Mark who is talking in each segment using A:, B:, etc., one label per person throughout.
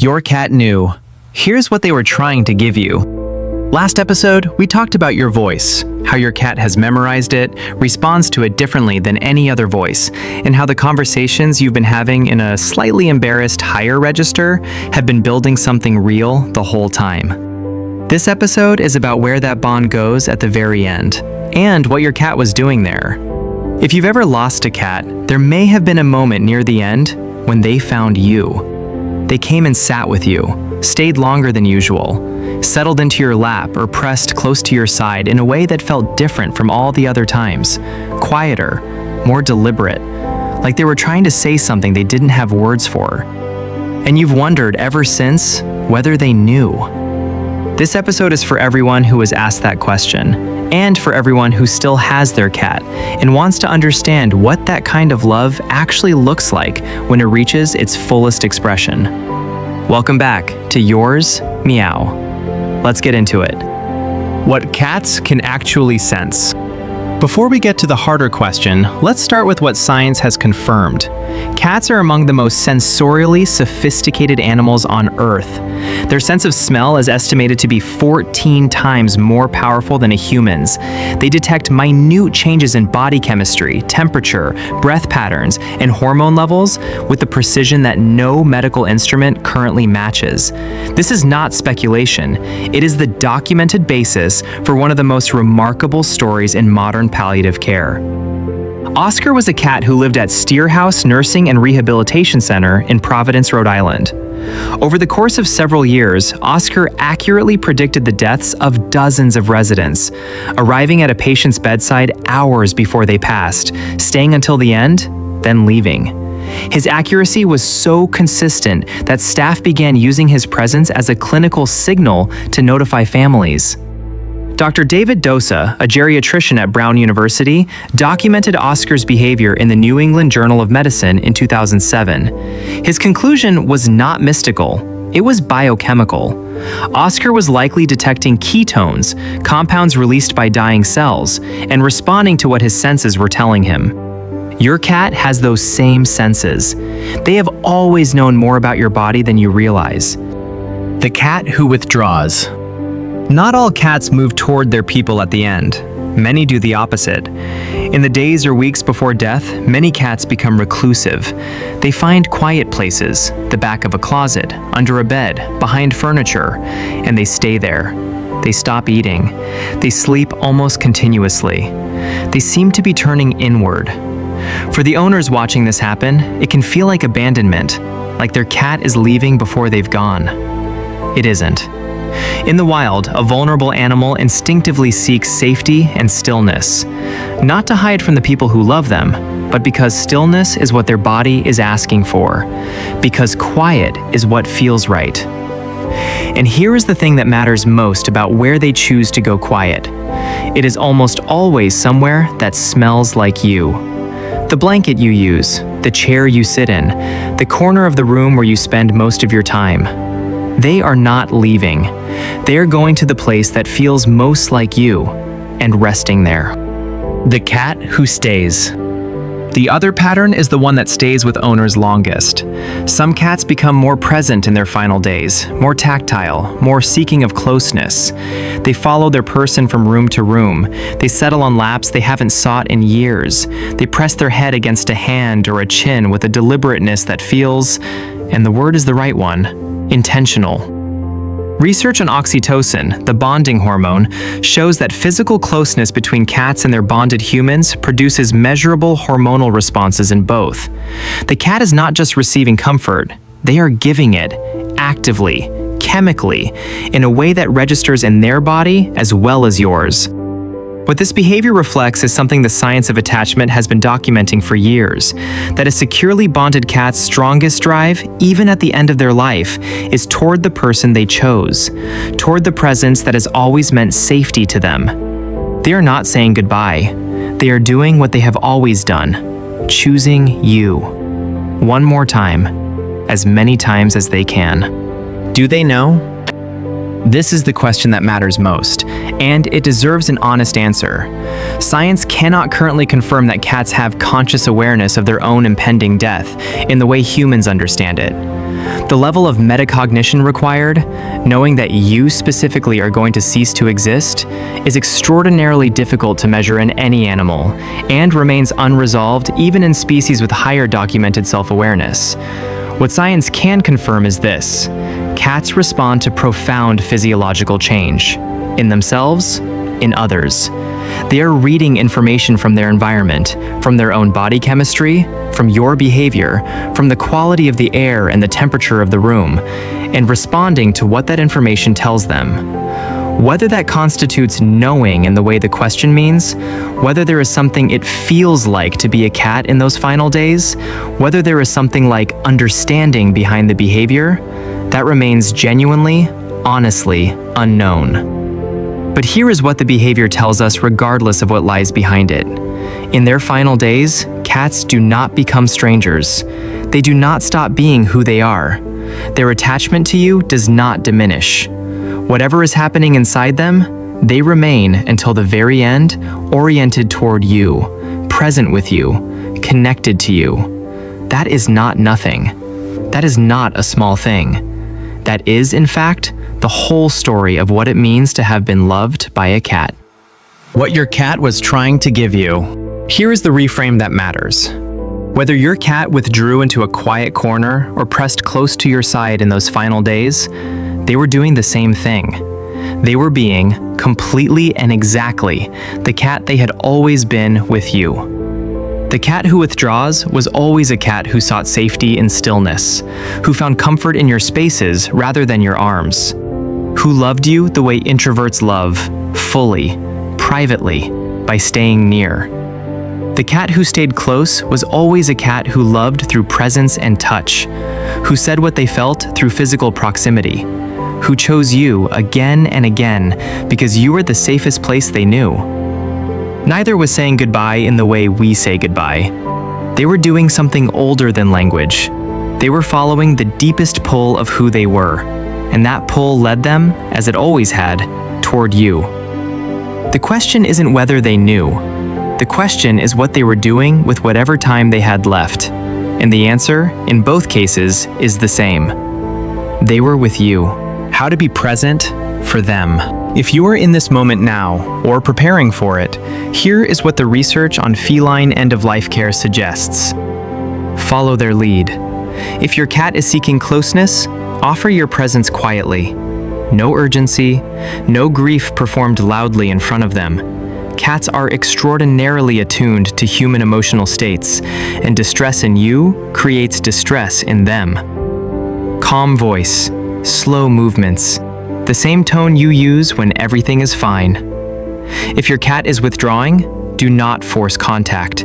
A: Your cat knew. Here's what they were trying to give you. Last episode, we talked about your voice, how your cat has memorized it, responds to it differently than any other voice, and how the conversations you've been having in a slightly embarrassed higher register have been building something real the whole time. This episode is about where that bond goes at the very end, and what your cat was doing there. If you've ever lost a cat, there may have been a moment near the end when they found you. They came and sat with you, stayed longer than usual, settled into your lap or pressed close to your side in a way that felt different from all the other times, quieter, more deliberate, like they were trying to say something they didn't have words for. And you've wondered ever since whether they knew. This episode is for everyone who was asked that question, and for everyone who still has their cat and wants to understand what that kind of love actually looks like when it reaches its fullest expression. Welcome back to Yours, Meow. Let's get into it. What cats can actually sense. Before we get to the harder question, let's start with what science has confirmed. Cats are among the most sensorially sophisticated animals on Earth. Their sense of smell is estimated to be 14 times more powerful than a human's. They detect minute changes in body chemistry, temperature, breath patterns, and hormone levels with the precision that no medical instrument currently matches. This is not speculation. It is the documented basis for one of the most remarkable stories in modern palliative care. Oscar was a cat who lived at Steerhouse Nursing and Rehabilitation Center in Providence, Rhode Island. Over the course of several years, Oscar accurately predicted the deaths of dozens of residents, arriving at a patient's bedside hours before they passed, staying until the end, then leaving. His accuracy was so consistent that staff began using his presence as a clinical signal to notify families. Dr. David Dosa, a geriatrician at Brown University, documented Oscar's behavior in the New England Journal of Medicine in 2007. His conclusion was not mystical, it was biochemical. Oscar was likely detecting ketones, compounds released by dying cells, and responding to what his senses were telling him. Your cat has those same senses. They have always known more about your body than you realize. The cat who withdraws. Not all cats move toward their people at the end. Many do the opposite. In the days or weeks before death, many cats become reclusive. They find quiet places, the back of a closet, under a bed, behind furniture, and they stay there. They stop eating. They sleep almost continuously. They seem to be turning inward. For the owners watching this happen, it can feel like abandonment, like their cat is leaving before they've gone. It isn't. In the wild, a vulnerable animal instinctively seeks safety and stillness, not to hide from the people who love them, but because stillness is what their body is asking for, because quiet is what feels right. And here is the thing that matters most about where they choose to go quiet. It is almost always somewhere that smells like you. The blanket you use, the chair you sit in, the corner of the room where you spend most of your time. They are not leaving. They are going to the place that feels most like you and resting there. The cat who stays. The other pattern is the one that stays with owners longest. Some cats become more present in their final days, more tactile, more seeking of closeness. They follow their person from room to room. They settle on laps they haven't sought in years. They press their head against a hand or a chin with a deliberateness that feels, and the word is the right one, intentional. Research on oxytocin, the bonding hormone, shows that physical closeness between cats and their bonded humans produces measurable hormonal responses in both. The cat is not just receiving comfort, they are giving it, actively, chemically, in a way that registers in their body as well as yours. What this behavior reflects is something the science of attachment has been documenting for years, that a securely bonded cat's strongest drive, even at the end of their life, is toward the person they chose, toward the presence that has always meant safety to them. They are not saying goodbye. They are doing what they have always done, choosing you. One more time, as many times as they can. Do they know? This is the question that matters most, And it deserves an honest answer. Science cannot currently confirm that cats have conscious awareness of their own impending death in the way humans understand it. The level of metacognition required, knowing that you specifically are going to cease to exist, is extraordinarily difficult to measure in any animal, and remains unresolved even in species with higher documented self-awareness. What science can confirm is this: cats respond to profound physiological change, in themselves, in others. They are reading information from their environment, from their own body chemistry, from your behavior, from the quality of the air and the temperature of the room, and responding to what that information tells them. Whether that constitutes knowing in the way the question means, whether there is something it feels like to be a cat in those final days, whether there is something like understanding behind the behavior, that remains genuinely, honestly unknown. But here is what the behavior tells us regardless of what lies behind it. In their final days, cats do not become strangers. They do not stop being who they are. Their attachment to you does not diminish. Whatever is happening inside them, they remain until the very end, oriented toward you, present with you, connected to you. That is not nothing. That is not a small thing. That is, in fact, the whole story of what it means to have been loved by a cat. What your cat was trying to give you. Here is the reframe that matters. Whether your cat withdrew into a quiet corner or pressed close to your side in those final days, they were doing the same thing. They were being, completely and exactly, the cat they had always been with you. The cat who withdraws was always a cat who sought safety in stillness, who found comfort in your spaces rather than your arms, who loved you the way introverts love, fully, privately, by staying near. The cat who stayed close was always a cat who loved through presence and touch, who said what they felt through physical proximity, who chose you again and again because you were the safest place they knew. Neither was saying goodbye in the way we say goodbye. They were doing something older than language. They were following the deepest pull of who they were, and that pull led them, as it always had, toward you. The question isn't whether they knew. The question is what they were doing with whatever time they had left. And the answer, in both cases, is the same. They were with you. How to be present for them. If you are in this moment now, or preparing for it, here is what the research on feline end-of-life care suggests. Follow their lead. If your cat is seeking closeness, offer your presence quietly. No urgency, no grief performed loudly in front of them. Cats are extraordinarily attuned to human emotional states, and distress in you creates distress in them. Calm voice, slow movements, the same tone you use when everything is fine. If your cat is withdrawing, do not force contact.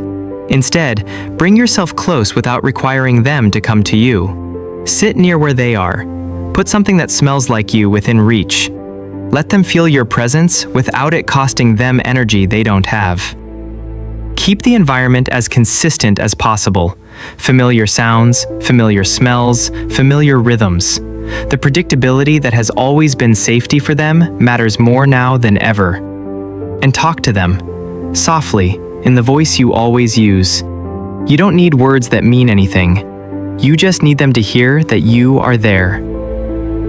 A: Instead, bring yourself close without requiring them to come to you. Sit near where they are. Put something that smells like you within reach. Let them feel your presence without it costing them energy they don't have. Keep the environment as consistent as possible. Familiar sounds, familiar smells, familiar rhythms. The predictability that has always been safety for them matters more now than ever. And talk to them, softly, in the voice you always use. You don't need words that mean anything. You just need them to hear that you are there.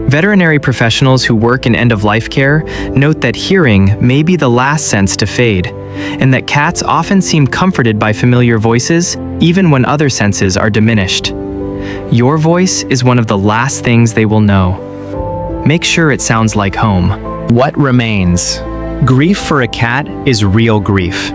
A: Veterinary professionals who work in end-of-life care note that hearing may be the last sense to fade, and that cats often seem comforted by familiar voices even when other senses are diminished. Your voice is one of the last things they will know. Make sure it sounds like home. What remains? Grief for a cat is real grief.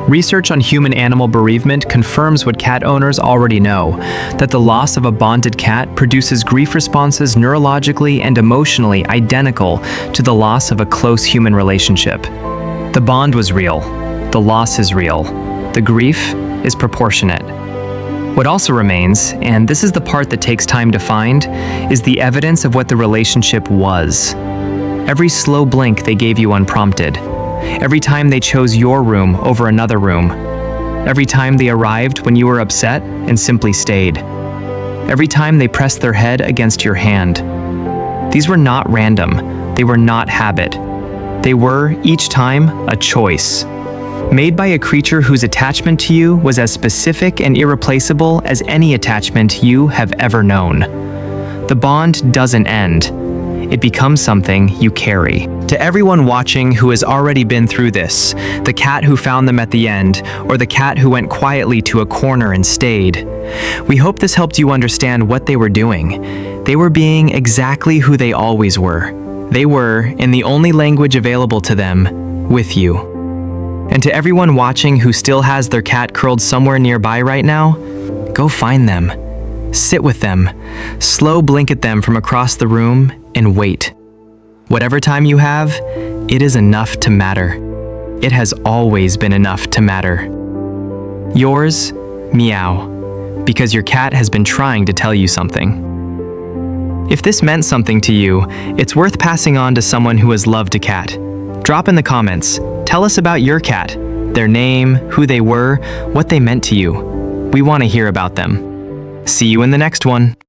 A: Research on human-animal bereavement confirms what cat owners already know, that the loss of a bonded cat produces grief responses neurologically and emotionally identical to the loss of a close human relationship. The bond was real. The loss is real. The grief is proportionate. What also remains, and this is the part that takes time to find, is the evidence of what the relationship was. Every slow blink they gave you unprompted. Every time they chose your room over another room. Every time they arrived when you were upset and simply stayed. Every time they pressed their head against your hand. These were not random. They were not habit. They were, each time, a choice. Made by a creature whose attachment to you was as specific and irreplaceable as any attachment you have ever known. The bond doesn't end. It becomes something you carry. To everyone watching who has already been through this, the cat who found them at the end, or the cat who went quietly to a corner and stayed, we hope this helped you understand what they were doing. They were being exactly who they always were. They were, in the only language available to them, with you. And to everyone watching who still has their cat curled somewhere nearby right now, go find them. Sit with them. Slow blink at them from across the room and wait. Whatever time you have, it is enough to matter. It has always been enough to matter. Yours, Meow, because your cat has been trying to tell you something. If this meant something to you, it's worth passing on to someone who has loved a cat. Drop in the comments. Tell us about your cat, their name, who they were, what they meant to you. We want to hear about them. See you in the next one.